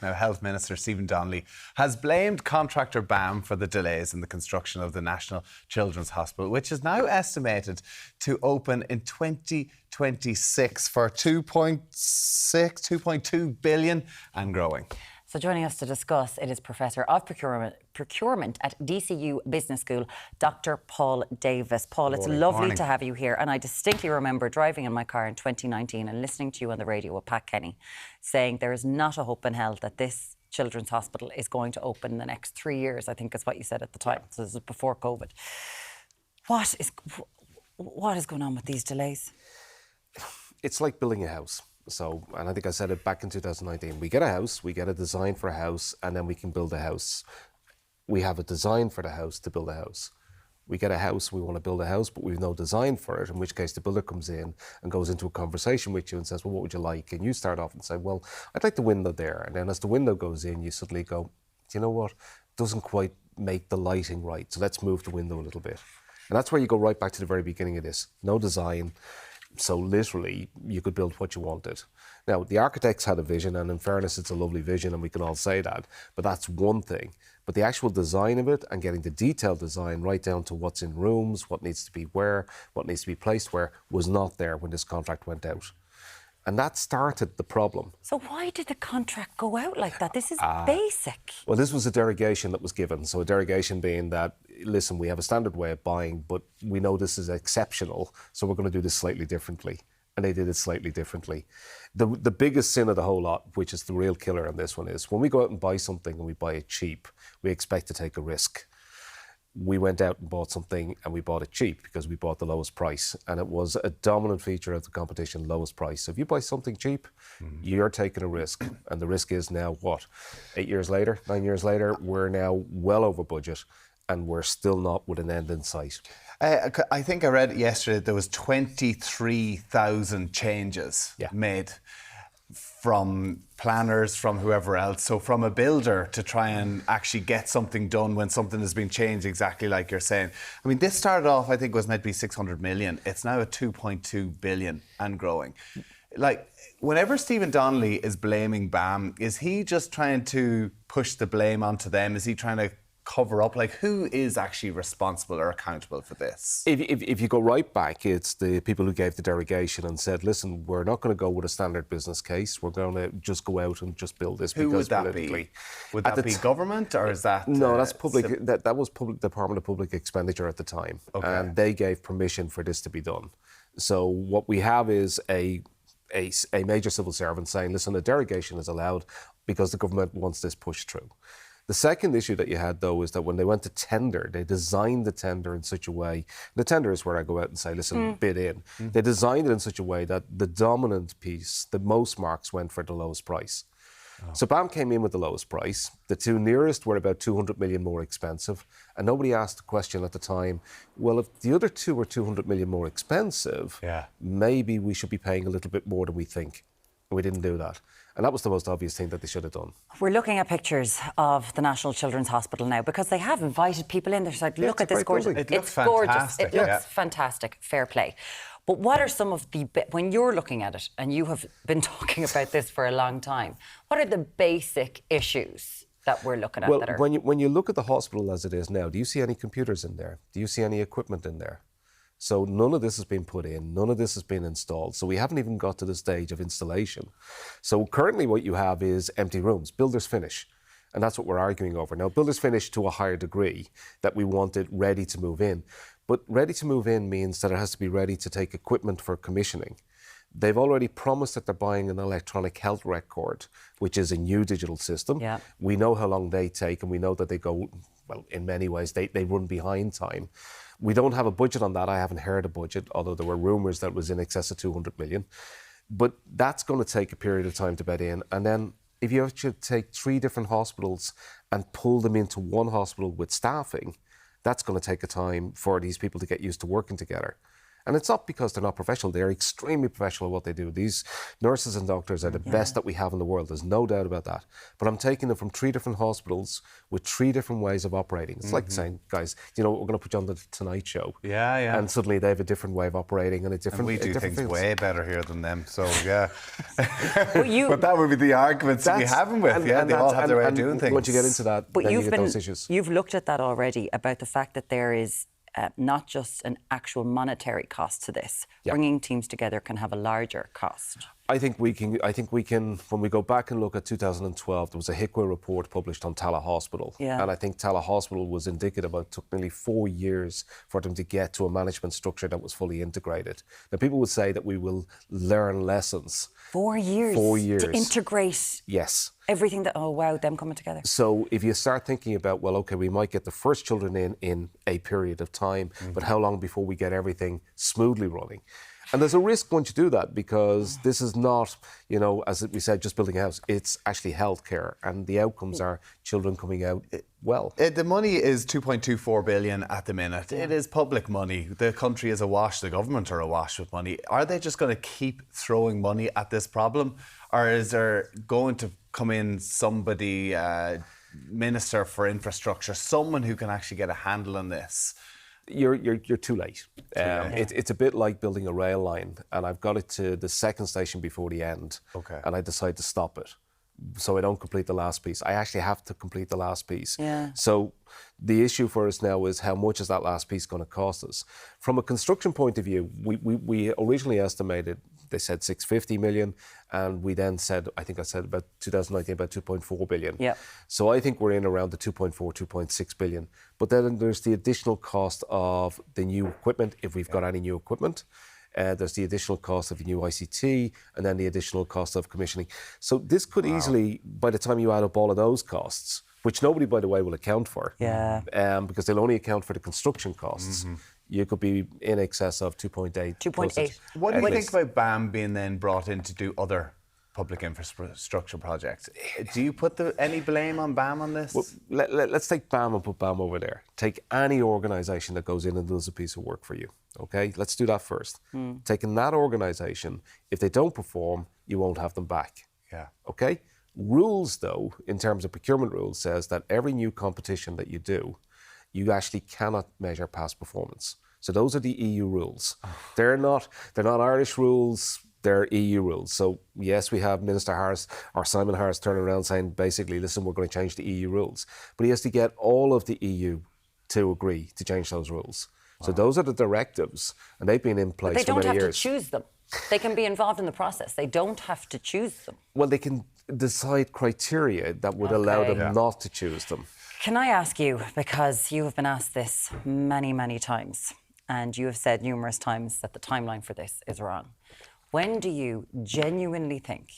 back now, Health Minister Stephen Donnelly has blamed contractor BAM for the delays in the construction of the National Children's Hospital, which is now estimated to open in 2026 for 2.2 billion and growing. So joining us to discuss, it is Professor of Procurement at DCU Business School, Dr. Paul Davis. Paul, it's lovely to have you here. And I distinctly remember driving in my car in 2019 and listening to you on the radio with Pat Kenny saying there is not a hope in hell that this children's hospital is going to open in the next 3 years, I think is what you said at the time. So this is before COVID. What is going on with these delays? It's like building a house. So, and I think I said it back in 2019, we get a house, we get a design for a house, and then we can build a house. We have a design for the house to build a house. We get a house, we want to build a house, but we've no design for it, in which case the builder comes in and goes into a conversation with you and says, well, what would you like? And you start off and say, well, I'd like the window there. And then as the window goes in, you suddenly go, do you know what? It doesn't quite make the lighting right, so let's move the window a little bit. And that's where you go right back to the very beginning of this. No design. So literally, you could build what you wanted. Now, the architects had a vision, and in fairness, it's a lovely vision, and we can all say that, but that's one thing. But the actual design of it and getting the detailed design right down to what's in rooms, what needs to be where, what needs to be placed where, was not there when this contract went out. And that started the problem. So why did the contract go out like that? This is basic. Well, this was a derogation that was given. So a derogation being that, listen, we have a standard way of buying, but we know this is exceptional, so we're going to do this slightly differently. And they did it slightly differently. The biggest sin of the whole lot, which is the real killer in this one, is when we go out and buy something and we buy it cheap, we expect to take a risk. We went out and bought something and we bought it cheap because we bought the lowest price. And it was a dominant feature of the competition, lowest price. So if you buy something cheap, you're taking a risk. And the risk is now what? 8 years later, 9 years later, we're now well over budget and we're still not with an end in sight. I think I read yesterday there was 23,000 changes made from planners, from whoever else. So from a builder to try and actually get something done when something has been changed exactly like you're saying. I mean, this started off, I think, was meant to be 600 million. It's now at 2.2 billion and growing. Like, whenever Stephen Donnelly is blaming BAM, is he just trying to push the blame onto them? Is he trying to cover up? Like, who is actually responsible or accountable for this? If you go right back, it's the people who gave the derogation and said, listen, we're not going to go with a standard business case. We're going to just go out and just build this. Who would that be? Would that be government, or is that... No, that's public. That was public Department of Public Expenditure at the time. Okay. And they gave permission for this to be done. So what we have is a major civil servant saying, listen, a derogation is allowed because the government wants this pushed through. The second issue that you had, though, is that when they went to tender, they designed the tender in such a way, the tender is where I go out and say, listen, bid in. They designed it in such a way that the dominant piece, the most marks, went for the lowest price. So BAM came in with the lowest price. The two nearest were about 200 million more expensive. And nobody asked the question at the time, well, if the other two were 200 million more expensive, maybe we should be paying a little bit more than we think. And we didn't do that. And that was the most obvious thing that they should have done. We're looking at pictures of the National Children's Hospital now because they have invited people in. They're like, look at this gorgeous. It looks fantastic. It looks fantastic. Fair play. But what are some of the, when you're looking at it, and you have been talking about this for a long time, what are the basic issues that we're looking at? Well, that are... when you look at the hospital as it is now, do you see any computers in there? Do you see any equipment in there? So none of this has been put in, none of this has been installed. So we haven't even got to the stage of installation. So currently what you have is empty rooms, builder's finish. And that's what we're arguing over. Now, builder's finish to a higher degree, that we want it ready to move in. But ready to move in means that it has to be ready to take equipment for commissioning. They've already promised that they're buying an electronic health record, which is a new digital system. Yeah. We know how long they take, and we know that they go, well, in many ways, they run behind time. We don't have a budget on that. I haven't heard a budget, although there were rumours that it was in excess of 200 million. But that's going to take a period of time to bed in. And then if you have to take 3 different hospitals and pull them into one hospital with staffing, that's going to take a time for these people to get used to working together. And it's not because they're not professional. They're extremely professional at what they do. These nurses and doctors are the best that we have in the world. There's no doubt about that. But I'm taking them from 3 different hospitals with 3 different ways of operating. It's like saying, guys, you know, we're going to put you on the Tonight Show. Yeah. And suddenly they have a different way of operating and a different. And we do things way better here than them. So yeah. But but that would be the arguments to be having with. They all have their way of doing things. Once you get into that, then you get those issues. You've looked at that already, about the fact that there is not just an actual monetary cost to this. Bringing teams together can have a larger cost. I think we can. When we go back and look at 2012, there was a HICWA report published on Tallaght Hospital, and I think Tallaght Hospital was indicative. It took nearly 4 years for them to get to a management structure that was fully integrated. Now, people would say that we will learn lessons. 4 years. 4 years to integrate. Yes. Everything that. Oh wow, them coming together. So if you start thinking about, well, okay, we might get the first children in a period of time, but how long before we get everything smoothly running? And there's a risk once you do that, because this is not, you know, as we said, just building a house. It's actually healthcare, and the outcomes are children coming out well. The money is 2.24 billion at the minute. It is public money. The country is awash. The government are awash with money. Are they just going to keep throwing money at this problem, or is there going to come in somebody, Minister for Infrastructure, someone who can actually get a handle on this? You're too late. It's a bit like building a rail line, and I've got it to the second station before the end, and I decide to stop it, so I don't complete the last piece. I actually have to complete the last piece. So the issue for us now is, how much is that last piece going to cost us? From a construction point of view, we originally estimated, they said 650 million, and we then said, I think I said about 2019, about 2.4 billion. So I think we're in around the 2.4, 2.6 billion. But then there's the additional cost of the new equipment, if we've got any new equipment. There's the additional cost of the new ICT, and then the additional cost of commissioning. So this could easily, by the time you add up all of those costs, which nobody, by the way, will account for, because they'll only account for the construction costs, you could be in excess of 2.8. 2.8. What do you think about BAM being then brought in to do other public infrastructure projects? Do you put any blame on BAM on this? Well, let's take BAM and put BAM over there. Take any organisation that goes in and does a piece of work for you. Okay, let's do that first. Taking that organisation, if they don't perform, you won't have them back. Okay? Rules, though, in terms of procurement rules, says that every new competition that you do, you actually cannot measure past performance. So those are the EU rules. They're not Irish rules, they're EU rules. So yes, we have Minister Harris, or Simon Harris, turning around saying, basically, listen, we're going to change the EU rules. But he has to get all of the EU to agree to change those rules. So those are the directives, and they've been in place for many years. They don't have to choose them. They can be involved in the process. They don't have to choose them. Well, they can decide criteria that would allow them not to choose them. Can I ask you, because you have been asked this many, many times, and you have said numerous times that the timeline for this is wrong. When do you genuinely think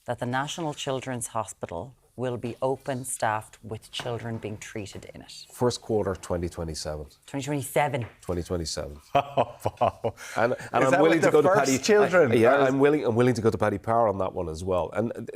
that the National Children's Hospital will be open, staffed, with children being treated in it? First quarter 2027. 2027. 2027. Oh, wow. And I'm willing to go to Paddy. Children? I'm willing to go to Paddy Power on that one as well. And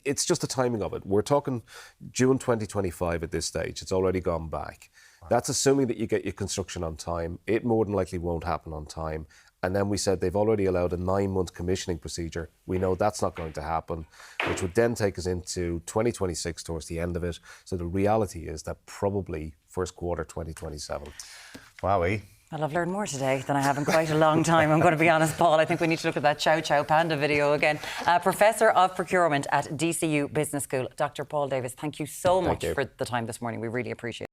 it's just the timing of it. We're talking June 2025 at this stage. It's already gone back. That's assuming that you get your construction on time. It more than likely won't happen on time. And then we said they've already allowed a 9-month commissioning procedure. We know that's not going to happen, which would then take us into 2026 towards the end of it. So the reality is that probably first quarter 2027. Wowee. Well, I've learned more today than I have in quite a long time. I'm going to be honest, Paul. I think we need to look at that Chow Chow Panda video again. Professor of Procurement at DCU Business School, Dr. Paul Davis, thank you so much for the time this morning. We really appreciate it.